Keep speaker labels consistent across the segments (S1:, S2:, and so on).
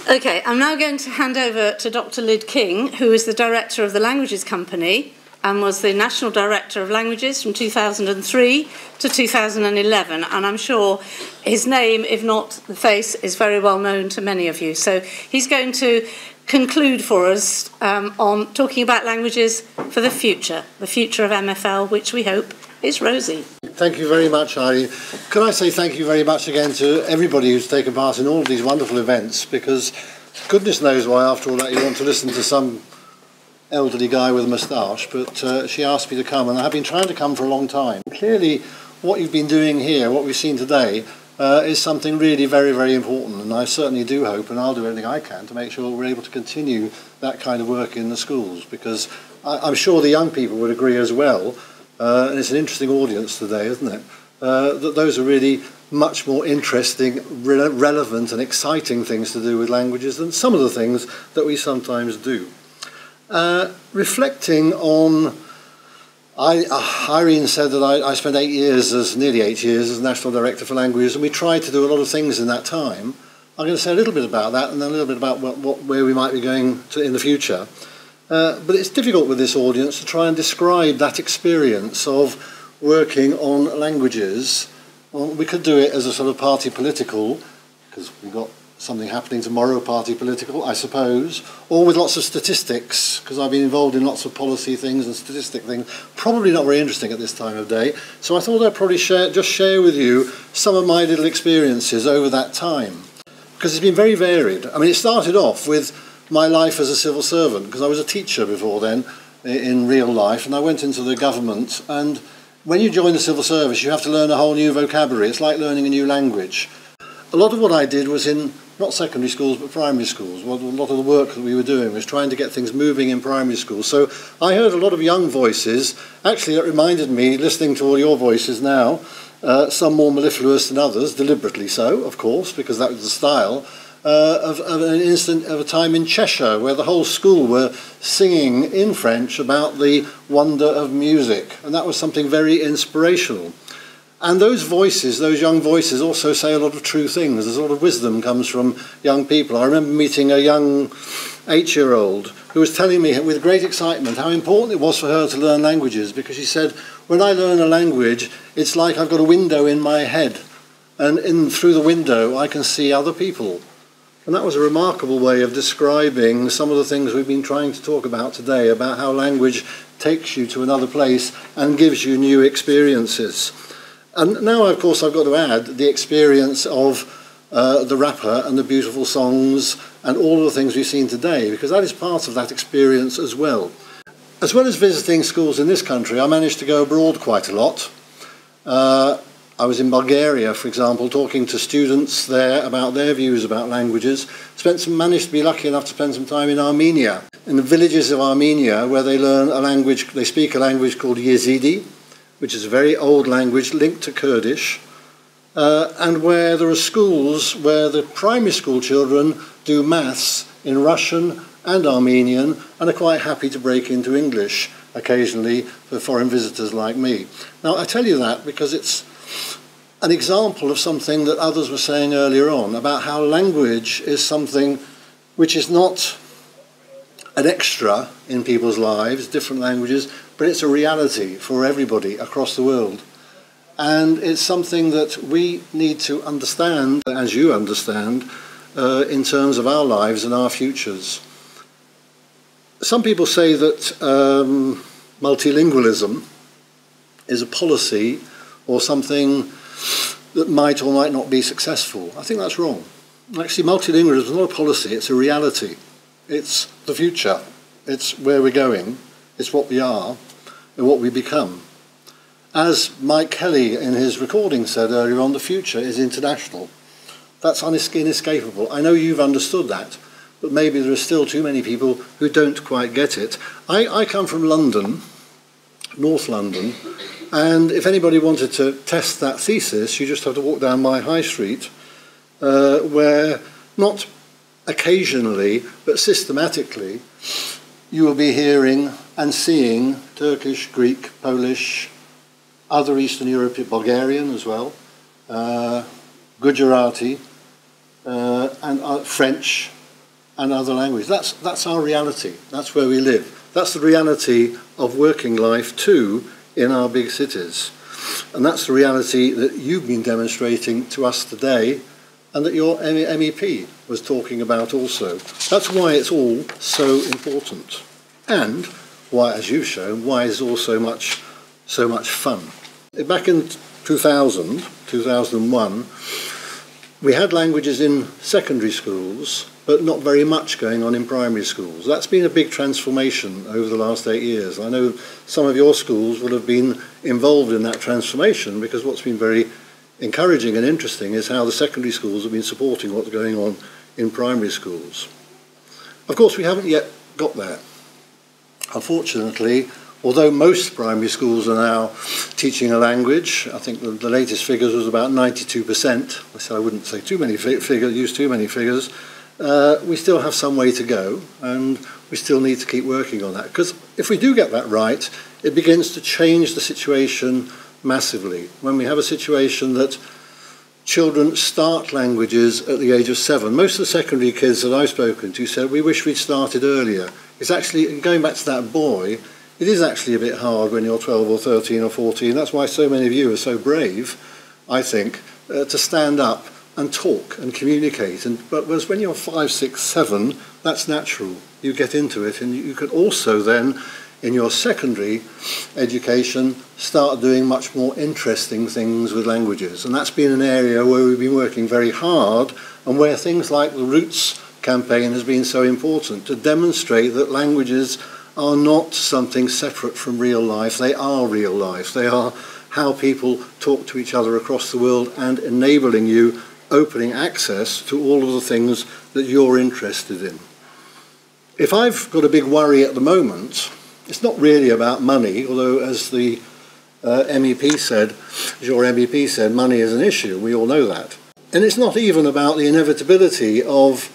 S1: Okay, I'm now going to hand over to Dr. Lyd King, who is the director of the Languages Company and was the National Director of Languages from 2003 to 2011. And I'm sure his name, if not the face, is very well known to many of you. So he's going to conclude for us on talking about languages for the future of MFL, which we hope is rosy.
S2: Thank you very much, Heidi. Could I say thank you very much again to everybody who's taken part in all of these wonderful events, because goodness knows why after all that you want to listen to some elderly guy with a moustache, but she asked me to come, and I've been trying to come for a long time. Clearly what you've been doing here, what we've seen today, is something really very, very important, and I certainly do hope, and I'll do everything I can to make sure we're able to continue that kind of work in the schools, because I'm sure the young people would agree as well, and it's an interesting audience today, isn't it, that those are really much more interesting, relevant and exciting things to do with languages than some of the things that we sometimes do. Reflecting on, Irene said that I spent nearly 8 years as National Director for Languages, and we tried to do a lot of things in that time. I'm going to say a little bit about that and then a little bit about where we might be going to in the future. But it's difficult with this audience to try and describe that experience of working on languages. Well, we could do it as a sort of party political, because we've got something happening tomorrow, party political, I suppose, or with lots of statistics, because I've been involved in lots of policy things and statistic things, probably not very interesting at this time of day. So I thought I'd probably just share with you some of my little experiences over that time, because it's been very varied. I mean, it started off with my life as a civil servant, because I was a teacher before then in real life, and I went into the government, and when you join the civil service you have to learn a whole new vocabulary. It's like learning a new language. A lot of what I did was in not secondary schools but primary schools. Well, a lot of the work that we were doing was trying to get things moving in primary schools. So I heard a lot of young voices. Actually, it reminded me, listening to all your voices now, some more mellifluous than others, deliberately so, of course, because that was the style, of a time in Cheshire where the whole school were singing in French about the wonder of music, and that was something very inspirational. And those voices, those young voices, also say a lot of true things. There's a lot of wisdom comes from young people. I remember meeting a young 8-year-old who was telling me with great excitement how important it was for her to learn languages, because she said, when I learn a language, it's like I've got a window in my head, and through the window I can see other people. And that was a remarkable way of describing some of the things we've been trying to talk about today, about how language takes you to another place and gives you new experiences. And now, of course, I've got to add the experience of the rapper and the beautiful songs and all of the things we've seen today, because that is part of that experience as well. As well as visiting schools in this country, I managed to go abroad quite a lot. I was in Bulgaria, for example, talking to students there about their views about languages. Managed to be lucky enough to spend some time in Armenia, in the villages of Armenia, where they learn a language, they speak a language called Yazidi, which is a very old language linked to Kurdish, and where there are schools where the primary school children do maths in Russian and Armenian and are quite happy to break into English occasionally for foreign visitors like me. Now, I tell you that because it's an example of something that others were saying earlier on about how language is something which is not an extra in people's lives, different languages, but it's a reality for everybody across the world. And it's something that we need to understand, as you understand, in terms of our lives and our futures. Some people say that multilingualism is a policy or something that might or might not be successful. I think that's wrong. Actually, multilingualism is not a policy, it's a reality. It's the future. It's where we're going. It's what we are and what we become. As Mike Kelly in his recording said earlier on, the future is international. That's inescapable. I know you've understood that, but maybe there are still too many people who don't quite get it. I come from London, North London, and if anybody wanted to test that thesis, you just have to walk down my high street, where not occasionally, but systematically, you will be hearing and seeing Turkish, Greek, Polish, other Eastern European, Bulgarian as well, Gujarati, and French, and other languages. That's our reality. That's where we live. That's the reality of working life too in our big cities. And that's the reality that you've been demonstrating to us today and that your MEP was talking about also. That's why it's all so important. And why, as you've shown, why it's all so much fun. Back in 2001, we had languages in secondary schools, but not very much going on in primary schools. That's been a big transformation over the last 8 years. I know some of your schools will have been involved in that transformation, because what's been very encouraging and interesting is how the secondary schools have been supporting what's going on in primary schools. Of course, we haven't yet got there. Unfortunately, although most primary schools are now teaching a language, I think the latest figures was about 92%. I wouldn't say too many use too many figures. We still have some way to go, and we still need to keep working on that. Because if we do get that right, it begins to change the situation massively. When we have a situation that children start languages at the age of 7, most of the secondary kids that I've spoken to said, we wish we'd started earlier. It's actually, going back to that boy, it is actually a bit hard when you're 12 or 13 or 14. That's why so many of you are so brave, I think, to stand up and talk and communicate. But whereas when you're 5, 6, 7, that's natural. You get into it, and you can also then, in your secondary education, start doing much more interesting things with languages. And that's been an area where we've been working very hard, and where things like the Roots campaign has been so important, to demonstrate that languages are not something separate from real life. They are real life. They are how people talk to each other across the world, and enabling you, opening access to all of the things that you're interested in. If I've got a big worry at the moment, it's not really about money, although as the MEP said, as your MEP said, money is an issue. We all know that. And it's not even about the inevitability of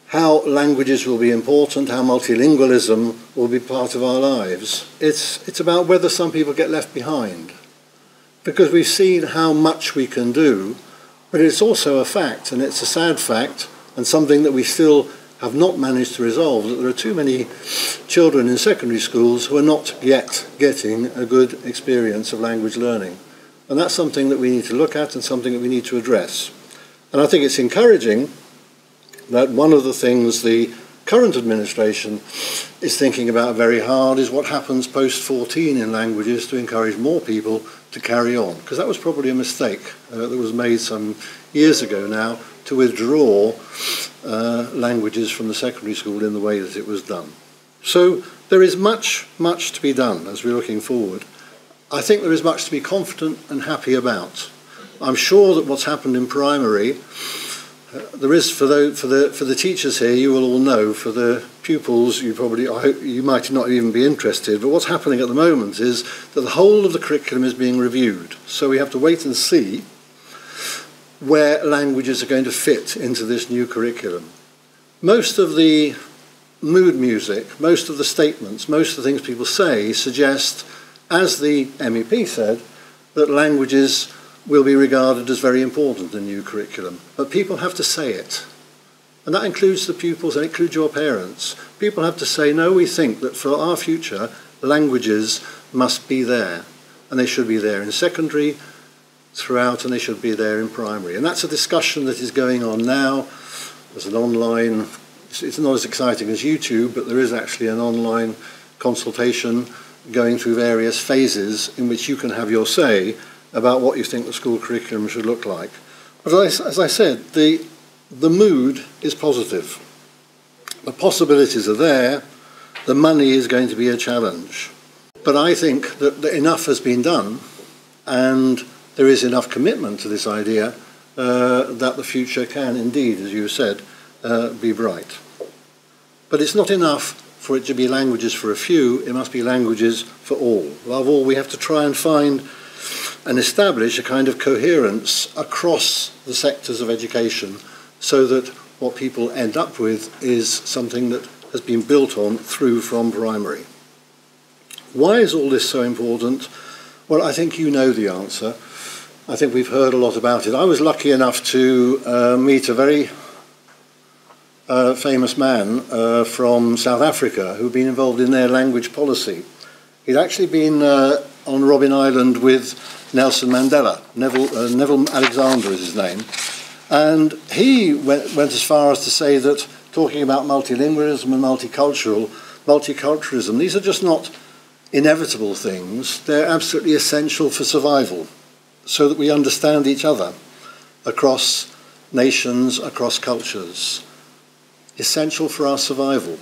S2: how languages will be important, how multilingualism will be part of our lives. It's about whether some people get left behind. Because we've seen how much we can do, but it's also a fact, and it's a sad fact, and something that we still have not managed to resolve, that there are too many children in secondary schools who are not yet getting a good experience of language learning. And that's something that we need to look at, and something that we need to address. And I think it's encouraging that one of the things the current administration is thinking about very hard is what happens post-14 in languages, to encourage more people to carry on. Because that was probably a mistake that was made some years ago now, to withdraw languages from the secondary school in the way that it was done. So there is much to be done as we're looking forward. I think there is much to be confident and happy about. I'm sure that what's happened in primary, there is for the teachers here, you will all know. For the pupils, I hope you might not even be interested. But what's happening at the moment is that the whole of the curriculum is being reviewed. So we have to wait and see where languages are going to fit into this new curriculum. Most of the mood music, most of the statements, most of the things people say suggest, as the MEP said, that languages will be regarded as very important in the new curriculum. But people have to say it. And that includes the pupils, and it includes your parents. People have to say, no, we think that for our future, languages must be there. And they should be there in secondary, throughout, and they should be there in primary. And that's a discussion that is going on now. There's an online, it's not as exciting as YouTube, but there is actually an online consultation going through various phases in which you can have your say about what you think the school curriculum should look like. But as I said, the mood is positive. The possibilities are there. The money is going to be a challenge. But I think that enough has been done, and there is enough commitment to this idea that the future can indeed, as you said, be bright. But it's not enough for it to be languages for a few. It must be languages for all. Above all, we have to try and find and establish a kind of coherence across the sectors of education, so that what people end up with is something that has been built on through from primary. Why is all this so important? Well, I think you know the answer. I think we've heard a lot about it. I was lucky enough to meet a very famous man from South Africa who'd been involved in their language policy. He'd actually been on Robben Island with Nelson Mandela. Neville Alexander is his name. And he went as far as to say that talking about multilingualism and multiculturalism, these are just not inevitable things. They're absolutely essential for survival, so that we understand each other across nations, across cultures. Essential for our survival.